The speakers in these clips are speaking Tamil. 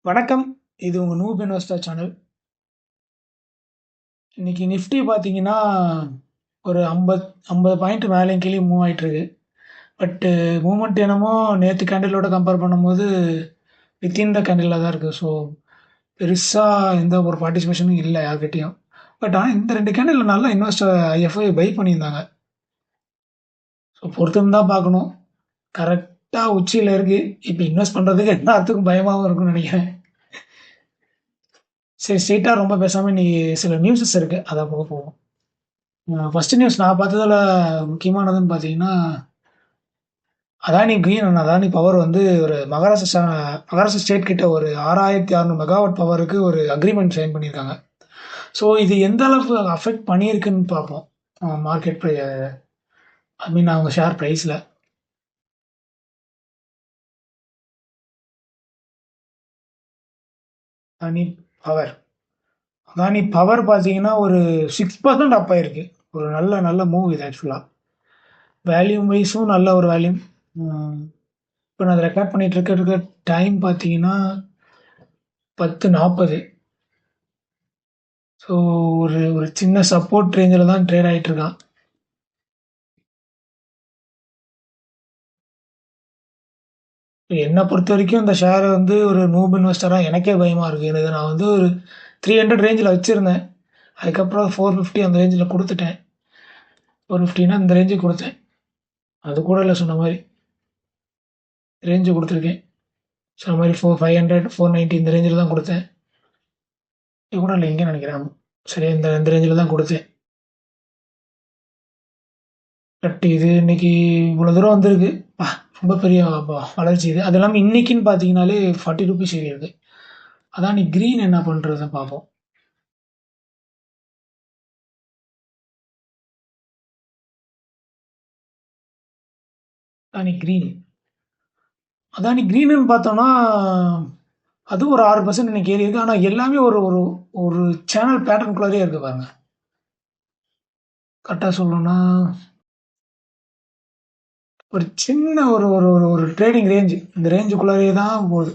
வணக்கம். இது உங்க நூப் இன்வெஸ்டர் சேனல். இன்னைக்கு நிஃப்டி பார்த்தீங்கன்னா, ஒரு 50 பாயிண்ட் மேலயும் கீழயும் மூவ் ஆயிட்டிருக்கு. பட் மூவ்மெண்ட் என்னமோ நேத்து கேண்டிலோட கம்பேர் பண்ணும்போது வித்தின் த கேண்டில்ல தான் இருக்கு. ஸோ பெருசா எந்த ஒரு பார்ட்டிசிபேஷனும் இல்ல யார்கிட்டயும். பட் ஆனா இந்த 2 கேண்டில்ல நல்லா இன்வெஸ்டர் ஐஎஃப்ஐ பை பண்ணியிருந்தாங்க. ஸோ பொறுத்திருந்து தான் பார்க்கணும். கரெக்ட்டா உச்சியில இருக்கு. இப்ப இன்வெஸ்ட் பண்றதுக்கு எல்லாத்துக்கும் பயமாவும் இருக்கும்னு நெனைக்கிறேன். சரி ஸ்ட்ரெய்ட்டா ரொம்ப பேசாம இன்னைக்கு சில நியூஸஸ் இருக்கு. அத போக போவோம். ஃபர்ஸ்ட் நியூஸ் நான் பார்த்ததுல முக்கியமானதுன்னு பார்த்தீங்கன்னா, Adani green and Adani power வந்து ஒரு மகாராஷ்டிரா ஸ்டேட் கிட்ட ஒரு 6600 மெகாவாட் பவருக்கு ஒரு அக்ரீமெண்ட் சைன் பண்ணியிருக்காங்க. ஸோ இது எந்த அளவுக்கு அஃபெக்ட் பண்ணியிருக்குன்னு பார்ப்போம். மார்க்கெட் ஐ மீன் அவங்க ஷேர் பிரைஸ்ல. அதானி பவர் அதானி பவர் பார்த்தீங்கன்னா ஒரு 6% அப் ஆயிருக்கு. ஒரு நல்ல நல்ல மூவ் இது ஆக்சுவலா. வேல்யூம் வைஸும் நல்ல ஒரு வேல்யூம். இப்போ நான் ரெக்கார்ட் பண்ணிட்டு இருக்க டைம் பார்த்தீங்கன்னா 10:40. ஸோ ஒரு ஒரு சின்ன சப்போர்ட் ரேஞ்சில் தான் ட்ரேட் ஆகிட்டு இருக்கான். என்னை பொறுத்த வரைக்கும் இந்த ஷேர் வந்து ஒரு நூப் இன்வெஸ்டராக எனக்கே பயமாக இருக்குது. எனக்கு நான் வந்து ஒரு 300 ரேஞ்சில் வச்சுருந்தேன். அதுக்கப்புறம் 450 அந்த ரேஞ்சில் கொடுத்துட்டேன். 450னா இந்த ரேஞ்சுக்கு கொடுத்தேன். அது கூட இல்லை, சொன்ன மாதிரி ரேஞ்சு கொடுத்துருக்கேன். சொன்ன மாதிரி 500 490 இந்த ரேஞ்சில் தான் கொடுத்தேன். இது கூட இல்லை இங்கே நினைக்கிறேன். சரி, இந்த ரேஞ்சில் தான் கொடுத்தேன். பட் இது இன்னைக்கு இவ்வளோ தூரம் வந்திருக்கு. ரொம்ப பெரிய வளர்ச்சி இது. அது இல்லாமல் இன்னைக்குன்னு பார்த்தீங்கன்னாலே 40 ருபீஸ் ஏறி இருக்கு. அதான் நீ கிரீன் என்ன பண்ணுறதை பார்ப்போம். அதானி கிரீன் அதானி கிரீனுன்னு பார்த்தோம்னா அதுவும் ஒரு 6% இன்னைக்கு ஏறி இருக்கு. ஆனால் எல்லாமே ஒரு ஒரு ஒரு சேனல் பேட்டர்னுக்குள்ளாரே இருக்கு பாருங்க. கரெக்டாக சொல்லணும்னா ஒரு சின்ன ஒரு ஒரு ஒரு ஒரு ட்ரேடிங் ரேஞ்சு, இந்த ரேஞ்சுக்குள்ளாரே தான் போகுது.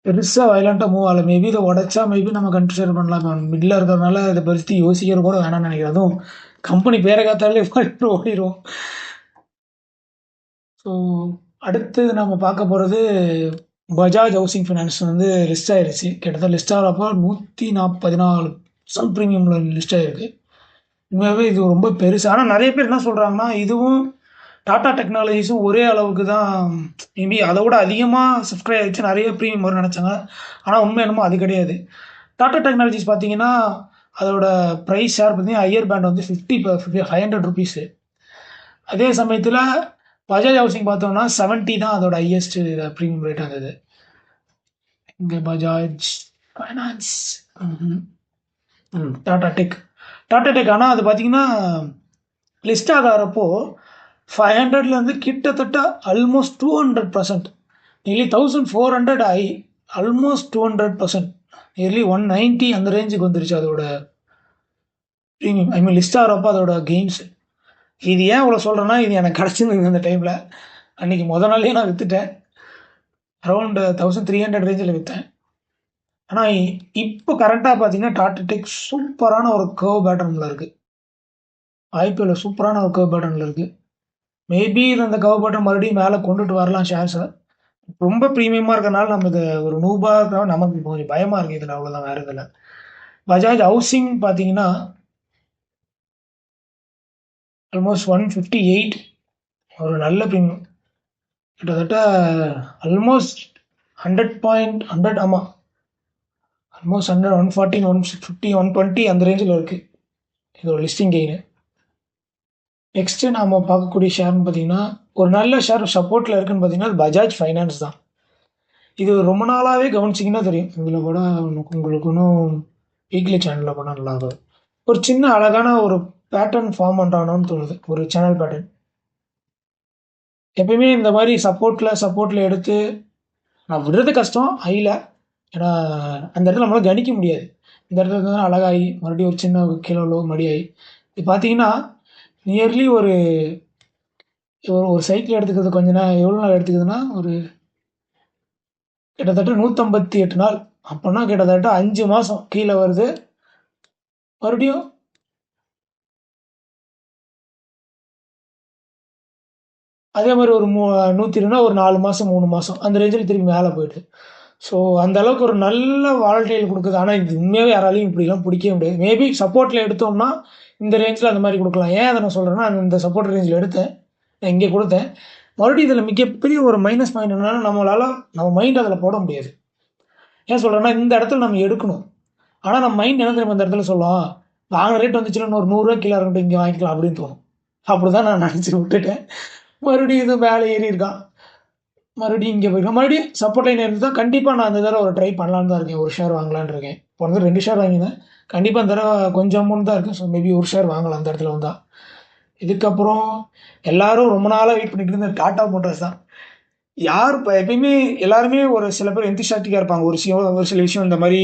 பெருசாக வயலண்ட்டாக மூவ் ஆகல. மேபி இதை உடச்சா மேபி நம்ம கன்சிடர் பண்ணலாம். மிடில் இருக்கிறதுனால இதை பற்றி யோசிக்கிறது கூட வேணாம்னு நினைக்கிறேன். அதுவும் கம்பெனி பேரை காத்தாலே ஓடிடும். ஸோ அடுத்து நம்ம பார்க்க போகிறது பஜாஜ் ஹவுசிங் ஃபைனான்ஸ் வந்து லிஸ்ட் ஆயிருச்சு. கிட்டத்தட்ட லிஸ்ட் ஆகிறப்போ 114 சப் ப்ரீமியமில் லிஸ்ட் ஆகிருக்கு. உண்மையாகவே இது ரொம்ப பெருசு. ஆனால் நிறைய பேர் என்ன சொல்கிறாங்கன்னா, இதுவும் டாடா டெக்னாலஜிஸும் ஒரே அளவுக்கு தான், மேபி அதை விட அதிகமாக சப்ஸ்கிரைப் ஆகிடுச்சு, நிறைய ப்ரீமியம் வரும்னு நினச்சாங்க. ஆனால் உண்மை என்னமோ அது கிடையாது. டாடா டெக்னாலஜிஸ் பார்த்தீங்கன்னா அதோட ப்ரைஸ் ஷேர் பார்த்தீங்கன்னா ஹையர் பேண்ட் வந்து 500 ருபீஸு. அதே சமயத்தில் பஜாஜ் ஹவுசிங் பார்த்தோம்னா 70 தான் அதோட ஹையஸ்ட் ப்ரீமியம் ரேட் இருந்தது. இங்கே பஜாஜ் ஃபைனான்ஸ், டாடா டெக் ஆனால் அது பார்த்தீங்கன்னா லிஸ்ட் ஆகிறப்போ 500லேருந்து கிட்டத்தட்ட ஆல்மோஸ்ட் 200%, நியர்லி 1400 ஆகி ஆல்மோஸ்ட் 200%, நியர்லி 190 அந்த ரேஞ்சுக்கு வந்துருச்சு அதோட ப்ரீமியம். ஐ மீன் லிஸ்ட் ஆகிறப்போ அதோட கெயின்ஸ். இது ஏன் இவ்வளோ சொல்கிறேன்னா, இது எனக்கு கிடச்சிருந்தது அந்த டைமில். அன்றைக்கி நாளே நான் விற்றுட்டேன். அரௌண்ட் 1300 ரேஞ்சில் விற்றேன். ஆனால் இப்போ கரெக்டாக பார்த்தீங்கன்னா டாடா டெக் சூப்பரான ஒரு கர்வ் பேட்டர்னில் இருக்குது. ஐபிஎல்ல சூப்பரான ஒரு கர்வ் பேட்டர்னில் இருக்குது. மேபி இது அந்த கர்வ் பேட்டர்ன் மறுபடியும் மேலே கொண்டுட்டு வரலாம் ஷேர்ஸை. ரொம்ப ப்ரீமியமாக இருக்கிறனால நமக்கு ஒரு நூபாக இருக்கிற நமக்கு கொஞ்சம் பயமாக இருக்குது இதில். அவ்வளோதான், வேறு இதில். பஜாஜ் ஹவுசிங் பார்த்தீங்கன்னா ஆல்மோஸ்ட் 158, ஒரு நல்ல ப்ரீமியம். கிட்டத்தட்ட ஆல்மோஸ்ட் 100. ஆமாம், ஆல்மோஸ்ட் 100, 114, 150, 120 அந்த ரேஞ்சில் இருக்குது இதோட லிஸ்டிங் கெயின். நெக்ஸ்ட்டு நாம் பார்க்கக்கூடிய ஷேர்னு பார்த்தீங்கன்னா ஒரு நல்ல ஷேர் சப்போர்ட்டில் இருக்குன்னு பார்த்தீங்கன்னா அது பஜாஜ் ஃபைனான்ஸ் தான். இது ரொம்ப நாளாகவே கவனிச்சிங்கன்னா தெரியும். இதில் கூட உங்களுக்கு இன்னும் வீக்லி சேனலில் கூட நல்லா இருக்கும். ஒரு சின்ன அழகான ஒரு பேட்டர்ன் ஃபார்ம் பண்ணுறானோன்னு தோணுது, ஒரு சேனல் பேட்டர்ன். எப்பயுமே இந்த மாதிரி சப்போர்ட்டில் எடுத்து நான் விடுறது கஷ்டம் ஹையில். ஏன்னா அந்த இடத்துல நம்மளால் கணிக்க முடியாது. இந்த இடத்துல தான் அழகாகி மறுபடியும் ஒரு சின்ன கீழே மடியாகி இது பார்த்தீங்கன்னா நியர்லி ஒரு ஒரு சைக்கிள் எடுத்துக்கிறது கொஞ்ச நேரம் எவ்வளோ நாள் எடுத்துக்குதுன்னா ஒரு கிட்டத்தட்ட 158 நாள். அப்போனா கிட்டத்தட்ட 5 மாதம் கீழே வருது. மறுபடியும் அதே மாதிரி ஒரு 120னா ஒரு 4 மாதம் 3 மாதம் அந்த ரேஞ்சில் திரும்பி மேலே போயிடுது. ஸோ அந்த அளவுக்கு ஒரு நல்ல வாலட்டைல் கொடுக்குது. ஆனால் இது உண்மையாகவே யாராலையும் இப்படிலாம் பிடிக்கவே முடியாது. மேபி சப்போர்ட்டில் எடுத்தோம்னா இந்த ரேஞ்சில் அந்த மாதிரி கொடுக்கலாம். ஏன் அதை நான் சொல்கிறேன்னா, அந்த சப்போர்ட் ரேஞ்சில் எடுத்தேன், நான் இங்கே கொடுத்தேன். மறுபடியும் இதில் மிகப்பெரிய ஒரு மைனஸ் பாயிண்ட் என்னன்னா, நம்ம மைண்ட் அதில் போட முடியாது. ஏன் சொல்கிறேன்னா, இந்த இடத்துல நம்ம எடுக்கணும். ஆனால் நம்ம மைண்ட் என்ன தெரியுமா இந்த இடத்துல சொல்லும், வாங்கின ரேட் வந்துச்சுன்னா இன்னொரு 100 ரூபா கீழே இருக்கட்டும், இங்கே வாங்கிக்கலாம் அப்படின்னு தோணும். அப்படி தான் நான் நினச்சி விட்டுட்டேன். மறுபடியும் இது மேலே ஏறி இருக்கான். மறுபடியும் இங்கே போயிருக்கேன். மறுபடியும் சப்போர்ட் லைன் இருந்தால் கண்டிப்பாக நான் அந்த தடவை ஒரு ட்ரை பண்ணலான்னு தான் இருக்கேன். ஒரு ஷேர் வாங்கலான்னு இருக்கேன். இப்போ வந்து 2 ஷேர் வாங்கினேன். கண்டிப்பாக அந்த தடவை கொஞ்சம் அமௌண்ட் தான் இருக்குது. ஸோ மேபி ஒரு ஷேர் வாங்கலாம் அந்த இடத்துல வந்தால். இதுக்கப்புறம் எல்லாரும் ரொம்ப நாளாக வெயிட் பண்ணிட்டு இருந்த டாடா மோட்டார்ஸ் தான். யார் இப்போ எப்பயுமே எல்லாருமே ஒரு சில பேர் எந்திஷாட்டிக்காக இருப்பாங்க. ஒரு சில விஷயம் இந்த மாதிரி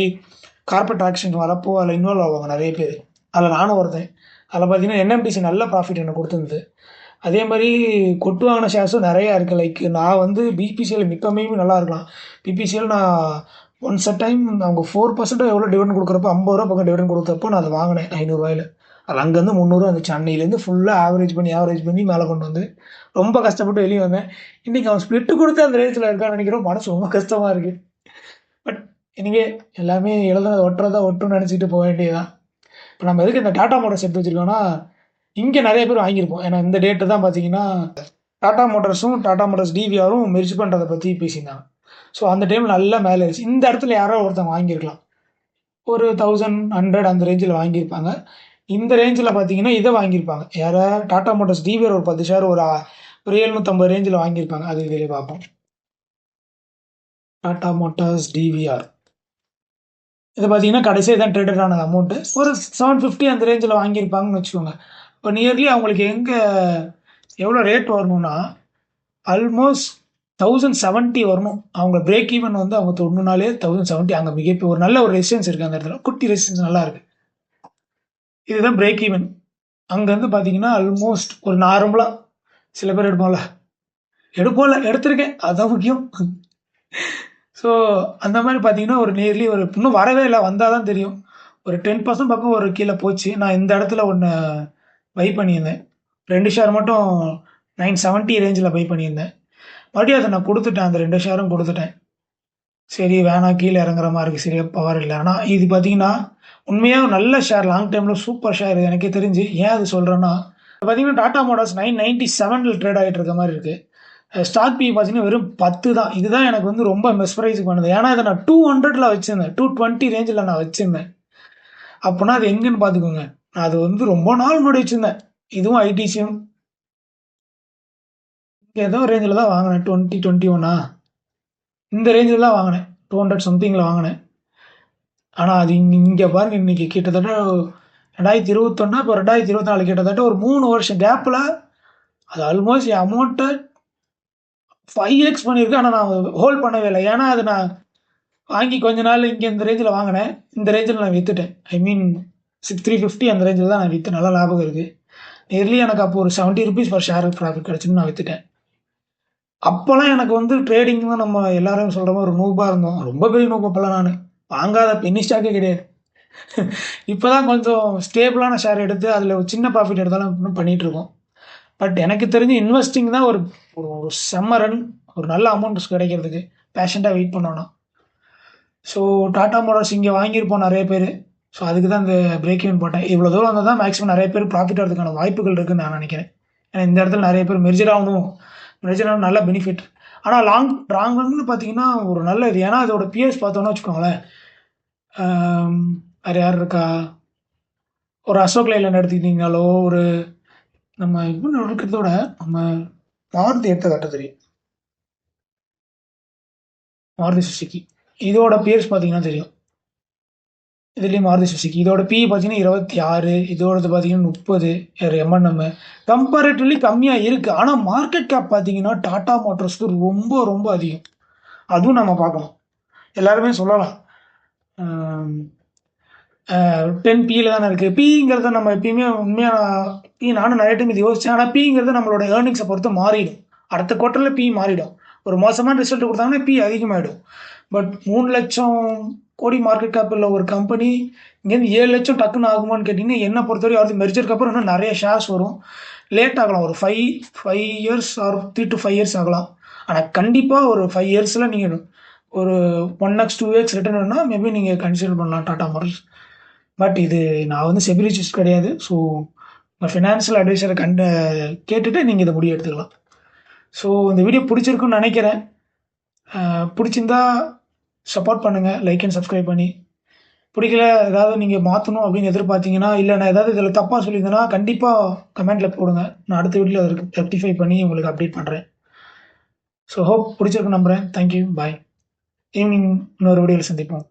கார்பரேட் ஆக்ஷன் வரப்போ அதில் இன்வால்வ் ஆவாங்க நிறைய பேர். அதில் நானும் ஒருத்தன். அதில் பார்த்தீங்கன்னா என்எம்டிசி நல்ல ப்ராஃபிட் எனக்கு கொடுத்துருந்தது. அதே மாதிரி கொட்டு வாங்கின ஷேர்ஸும் நிறையா இருக்குது. லைக் நான் வந்து பிபிசிஎல் மிக்கமே நல்லா இருக்கலாம். பிபிசிஎல் நான் ஒன்ஸ் அ டைம் அவங்க 4% எவ்வளோ டிவிடெண்ட் கொடுக்குறப்போ 50 ரூபா பக்கம் டிவிடெண்ட் கொடுத்தப்போ நான் அதை வாங்கினேன் 500 ரூபாயில். அது அங்கேருந்து 300 இருந்துச்சு. அன்னையிலேருந்து ஃபுல்லாக ஆவரேஜ் பண்ணி மேலே கொண்டு வந்து ரொம்ப கஷ்டப்பட்டு வெளியே வந்தேன். இன்றைக்கி அவன் ஸ்ப்ளிட்டு கொடுத்து அந்த ரேஞ்சில் இருக்கான்னு நினைக்கிறோம். மனசு ரொம்ப கஷ்டமாக இருக்குது. பட் எனிவே எல்லாமே எழுதுனதை ஒட்டுன்னு நினச்சிக்கிட்டு போக வேண்டியதுதான். இப்போ நம்ம எதுக்கு இந்த டாடா மோட்டார்ஸ் எடுத்து வச்சுருக்கோன்னா, இங்கே நிறைய பேர் வாங்கியிருப்போம். ஏன்னா இந்த டேட்டு தான் பார்த்தீங்கன்னா டாடா மோட்டார்ஸும் டாடா மோட்டார்ஸ் டிவிஆரும் மெர்ஜ் பண்ணுறதை பற்றி பேசியிருந்தாங்க. ஸோ அந்த டைமில் நல்லா மேலே இருந்துச்சு. இந்த இடத்துல யாரோ ஒருத்தவங்க வாங்கியிருக்கலாம். ஒரு 1100 அந்த ரேஞ்சில் வாங்கியிருப்பாங்க. இந்த ரேஞ்சில் பார்த்தீங்கன்னா இதை வாங்கியிருப்பாங்க. யாரை? டாடா மோட்டார்ஸ் டிவிஆர் ஒரு 10 ஷேர் ஒரு 750 ரேஞ்சில் வாங்கியிருப்பாங்க. அது இதிலே பார்ப்போம். டாடா மோட்டார்ஸ் டிவிஆர் இதை பார்த்தீங்கன்னா கடைசியாக தான் ட்ரேடட் ஆனது அமௌண்ட்டு. ஒரு 750 அந்த ரேஞ்சில் வாங்கியிருப்பாங்கன்னு வச்சுக்கோங்க. இப்போ நியர்லி அவங்களுக்கு எவ்வளோ ரேட் வரணும்னா ஆல்மோஸ்ட் 1070 வரணும். அவங்க பிரேக் ஈவன் வந்து அவங்க தொண்ணூனாலே 1070. அங்கே மிகப்பெரிய ஒரு நல்ல ஒரு ரெசிஸ்டன்ஸ் இருக்குது. அந்த இடத்துல குட்டி ரெசிஸ்டன்ஸ் நல்லா இருக்குது. இதுதான் பிரேக் ஈவன். அங்கேருந்து பார்த்தீங்கன்னா ஆல்மோஸ்ட் ஒரு நார்மலாக சில பேர் எடுத்திருக்கேன், அதுதான் முக்கியம். ஸோ அந்த மாதிரி பார்த்தீங்கன்னா ஒரு நியர்லி ஒரு இன்னும் வரவே இல்லை, வந்தால் தான் தெரியும். ஒரு 10% பக்கம் ஒரு கீழே போச்சு. நான் இந்த இடத்துல ஒன்று பை பண்ணியிருந்தேன். 2 ஷேர் மட்டும் 970 ரேஞ்சில் பை பண்ணியிருந்தேன். மறுபடியும் அதை நான் கொடுத்துட்டேன். அந்த 2 ஷேரும் கொடுத்துட்டேன். சரி வேணாம், கீழே இறங்குற மாதிரி இருக்குது, சரியா பவர் இல்லை. ஆனால் இது பார்த்தீங்கன்னா உண்மையாக நல்ல ஷேர், லாங் டைமில் சூப்பர் ஷேர் எனக்கே தெரிஞ்சு. ஏன் அது சொல்கிறேன்னா, பார்த்தீங்கன்னா டாடா மோட்டார்ஸ் 997 ட்ரேட் ஆகிட்டு இருக்க மாதிரி இருக்குது. ஸ்டாக் பி பார்த்தீங்கன்னா வெறும் 10 தான். இதுதான் எனக்கு வந்து ரொம்ப மெஸ்மரைஸ் பண்ணுது. ஏன்னா இதை நான் 200ல் வச்சுருந்தேன், 220 ரேஞ்சில் நான் வச்சுருந்தேன். அப்போனா அது எங்கேன்னு பார்த்துக்கோங்க. நான் அது வந்து ரொம்ப நாள் முன்னாடி வச்சுருந்தேன். இதுவும் ஐடிசியும் ஏதோ ரேஞ்சில் தான் வாங்கினேன். 2021 இந்த ரேஞ்சில் தான் வாங்கினேன். 200 சம்திங்கில் வாங்கினேன். ஆனால் அது இங்கே பாருங்கள், இன்றைக்கி கிட்டத்தட்ட 2021 இப்போ 2024 கிட்டத்தட்ட ஒரு 3 வருஷம் கேப்பில் அது ஆல்மோஸ்ட் என் அமௌண்ட்டை 5x பண்ணியிருக்கு. ஆனால் நான் ஹோல்ட் பண்ணவே இல்லை. ஏன்னா அது நான் வாங்கி கொஞ்ச நாள் இங்கே இந்த ரேஞ்சில் வாங்கினேன். இந்த ரேஞ்சில் நான் விற்றுட்டேன். ஐ மீன் 350 அந்த ரேஞ்சில் தான் நான் விற்று நல்லா லாபம் இருக்குது. நியர்லி எனக்கு அப்போ ஒரு 70 ருபீஸ் பர் ஷேர் ப்ராஃபிட் கிடச்சுன்னு நான் விற்றுட்டேன். அப்போல்லாம் எனக்கு வந்து ட்ரேடிங் தான் நம்ம எல்லாரும் சொல்கிற மாதிரி ஒரு நூபாக இருந்தோம். ரொம்ப பெரிய நூபா அப்போல்லாம் நான் வாங்காத பென்னி ஸ்டாக்கே கிடையாது. இப்போ தான் கொஞ்சம் ஸ்டேபிளான ஷேர் எடுத்து அதில் ஒரு சின்ன ப்ராஃபிட் எடுத்தாலும் இன்னும் பண்ணிகிட்ருக்கோம். பட் எனக்கு தெரிஞ்சு இன்வெஸ்டிங் தான் ஒரு ஒரு செம்ம ரன், ஒரு நல்ல அமௌண்ட் கிடைக்கிறதுக்கு பேஷண்ட்டாக வெயிட் பண்ணணும். ஸோ டாடா மோட்டார்ஸ் இங்கே வாங்கியிருப்போம் நிறைய பேர். ஸோ அதுக்கு தான் இந்த பிரேக் ஈவன் போட்டேன். இவ்வளோ தூரம் வந்தால் தான் மேக்ஸிமம் நிறைய பேர் ப்ராஃபிட் வரதுக்கான வாய்ப்புகள் இருக்குதுன்னு நான் நினைக்கிறேன். ஏன்னா இந்த இடத்துல நிறைய பேர் மெர்ஜர் ஆகணும் நல்ல பெனிஃபிட். ஆனால் லாங் ரன்னு பார்த்தீங்கன்னா ஒரு நல்ல இது. ஏன்னா அதோட பிஎஸ் பார்த்தோன்னா வச்சுக்கோங்களேன், வேறு யார் இருக்கா, ஒரு அசோக் லைலாண்ட் எடுத்துக்கிட்டிங்கனாலோ, ஒரு நம்ம இன்னும் இருக்கிறதோட நம்ம மாருதி எடுத்த கட்ட தெரியும், மாருதி சுசுக்கி. இதோட பிஎஸ் பார்த்தீங்கன்னா தெரியும். இதுலேயும் மாருதி சுசுக்கி இதோட பிஇ பார்த்தீங்கன்னா 26, இதோடது பார்த்தீங்கன்னா 30 எம்என்எம். கம்பேரிட்டிவ்லி கம்மியாக இருக்குது. ஆனால் மார்க்கெட் கேப் பார்த்தீங்கன்னா டாடா மோட்டார்ஸ்க்கு ரொம்ப ரொம்ப அதிகம். அதுவும் நம்ம பார்க்கணும். எல்லாருமே சொல்லலாம் 10 பியில் தானே இருக்குது. பிங்கிறத நம்ம எப்பயுமே உண்மையாக நானும் நிறைய டைம் இது யோசித்தேன். ஆனால் பிங்கிறது நம்மளோட ஏர்னிங்ஸை பொறுத்து மாறிடும். அடுத்த குவார்ட்டரில் பி மாறிடும். ஒரு மோசமான ரிசல்ட் கொடுத்தாங்கன்னா பி அதிகமாகிடும். பட் 3,00,000 கோடி மார்க்கெட் கேப் உள்ள ஒரு கம்பெனி இங்கேருந்து 7,00,000 டக்குன்னு ஆகுமான்னு கேட்டிங்கன்னா, என்னை பொறுத்தவரை அது மெர்ஜருக்கு அப்புறம் இன்னும் நிறைய ஷேர்ஸ் வரும். லேட் ஆகலாம். ஒரு 5 இயர்ஸ் ஆர் 3 to 5 இயர்ஸ் ஆகலாம். ஆனால் கண்டிப்பாக ஒரு 5 இயர்ஸில் நீங்கள் ஒரு 1x 2x ரிட்டர்ன் வேணும்னா மேபி நீங்கள் கன்சிடர் பண்ணலாம் டாடா மோட்டார்ஸ். பட் இது நான் வந்து செபி ரிஜிஸ்டர் கிடையாது. ஸோ ஃபினான்ஷியல் அட்வைசரை கேட்டுட்டு நீங்கள் இதை முடிவு எடுத்துக்கலாம். ஸோ இந்த வீடியோ பிடிச்சிருக்குன்னு நினைக்கிறேன். பிடிச்சிருந்தா சப்போர்ட் பண்ணுங்கள், லைக் அண்ட் சப்ஸ்கிரைப் பண்ணி. பிடிக்கல, ஏதாவது நீங்கள் மாற்றணும் அப்படின்னு எதிர்பார்த்தீங்கன்னா, இல்லை நான் ஏதாவது இதில் தப்பாக சொல்லியிருந்தேன்னா கண்டிப்பாக கமெண்ட்டில் போடுங்க. நான் அடுத்த வீடியோவில் அதற்கு ரெக்டிஃபை பண்ணி உங்களுக்கு அப்டேட் பண்ணுறேன். ஸோ ஹோப் பிடிச்சிருக்கு நம்புகிறேன். தேங்க்யூ, பாய். ஈவினிங் இன்னொரு வீடியோவில் சந்திப்போம்.